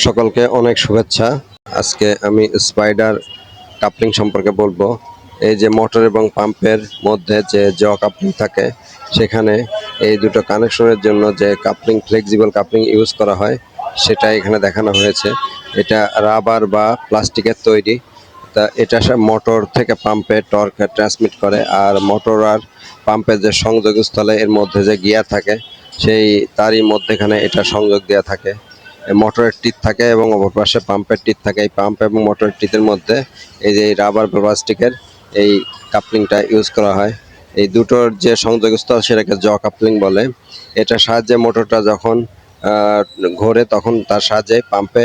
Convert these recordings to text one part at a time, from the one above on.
সকলকে অনেক শুভেচ্ছা। আজকে আমি স্পাইডার কাপলিং সম্পর্কে বলবো। এই যে মোটর এবং পাম্পের মধ্যে যে কাপলিং থাকে, সেখানে এই দুটো কানেকশনের জন্য যে কাপলিং, ফ্লেক্সিবল কাপলিং ইউজ করা হয়, সেটা এখানে দেখানো হয়েছে। এটা রাবার বা প্লাস্টিকের তৈরি। তা এটা মোটর থেকে পাম্পে টর্ক ট্রান্সমিট করে, আর মোটর আর পাম্পের যে সংযোগস্থলে এর মধ্যে যে গিয়ার থাকে, সেই তারই মধ্যেখানে এটা সংযোগ দেওয়া থাকে। মোটরের টিথ থাকে এবং অপর পাশে পাম্পের টিথ থাকে। এই পাম্প এবং মোটরের টিথের মধ্যে এই যে রাবার প্লাস্টিকের এই কাপলিংটা ইউজ করা হয়। এই দুটোর যে সংযোগস্থল সেটাকে কাপলিং বলে। এটার সাহায্যে মোটরটা যখন ঘোরে তখন তার সাহায্যে পাম্পে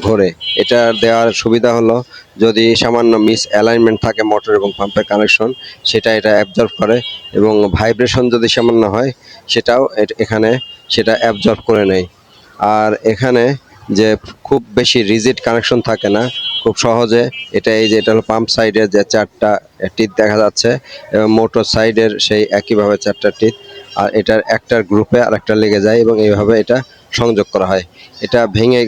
ঘোরে। এটা দেওয়ার সুবিধা হলো, যদি সামান্য মিস অ্যালাইনমেন্ট থাকে মোটর এবং পাম্পের কানেকশন, সেটা এটা অ্যাবজর্ব করে, এবং ভাইব্রেশন যদি সামান্য হয় সেটাও এখানে সেটা অ্যাবজর্ব করে নেয়। আর এখানে যে খুব বেশি রিজিড কানেকশন থাকে না, খুব সহজে এটা, এই যে এটা হলো পাম্প সাইডের যে চারটা টিথ দেখা যাচ্ছে, এবং মোটর সাইডের সেই একইভাবে চারটা টিথ, আর এটার একটার গ্রুপে আর একটা লেগে যায় এবং এইভাবে এটা সংযোগ করা হয়। এটা ভেঙে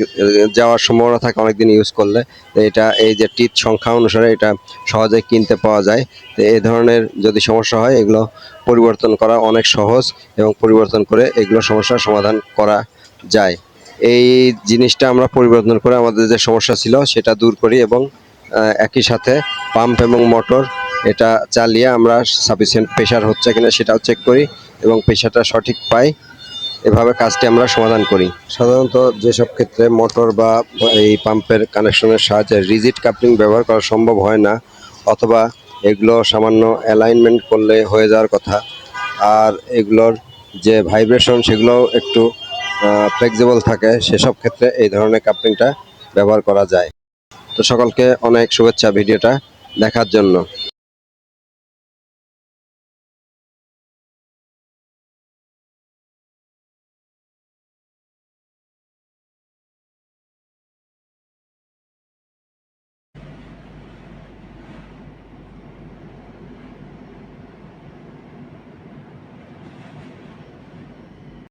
যাওয়ার সম্ভাবনা থাকে অনেকদিন ইউজ করলে। এটা এই যে টিথ সংখ্যা অনুসারে এটা সহজে কিনতে পাওয়া যায়। তো এই ধরনের যদি সমস্যা হয়, এগুলো পরিবর্তন করা অনেক সহজ, এবং পরিবর্তন করে এগুলো সমস্যার সমাধান করা যায়। এই জিনিসটা আমরা পরিবর্তন করে আমাদের যে সমস্যা ছিল সেটা দূর করি, এবং একই সাথে পাম্প এবং মোটর এটা চালিয়ে আমরা সাফিসিয়েন্ট প্রেশার হচ্ছে কিনা সেটাও চেক করি, এবং প্রেশারটা সঠিক পাই। এভাবে কাজটি আমরা সমাধান করি। সাধারণত যেসব ক্ষেত্রে মোটর বা এই পাম্পের কানেকশনের সাহায্যে রিজিড কাপলিং ব্যবহার করা সম্ভব হয় না, অথবা এগুলো সামান্য অ্যালাইনমেন্ট করলে হয়ে যাওয়ার কথা, আর এগুলোর যে ভাইব্রেশন সেগুলোও একটু ফ্লেক্সিবল থাকে, সেসব ক্ষেত্রে এই ধরনের কাপলিংটা ব্যবহার করা যায়। তো সকলকে অনেক শুভেচ্ছা ভিডিওটা দেখার জন্য।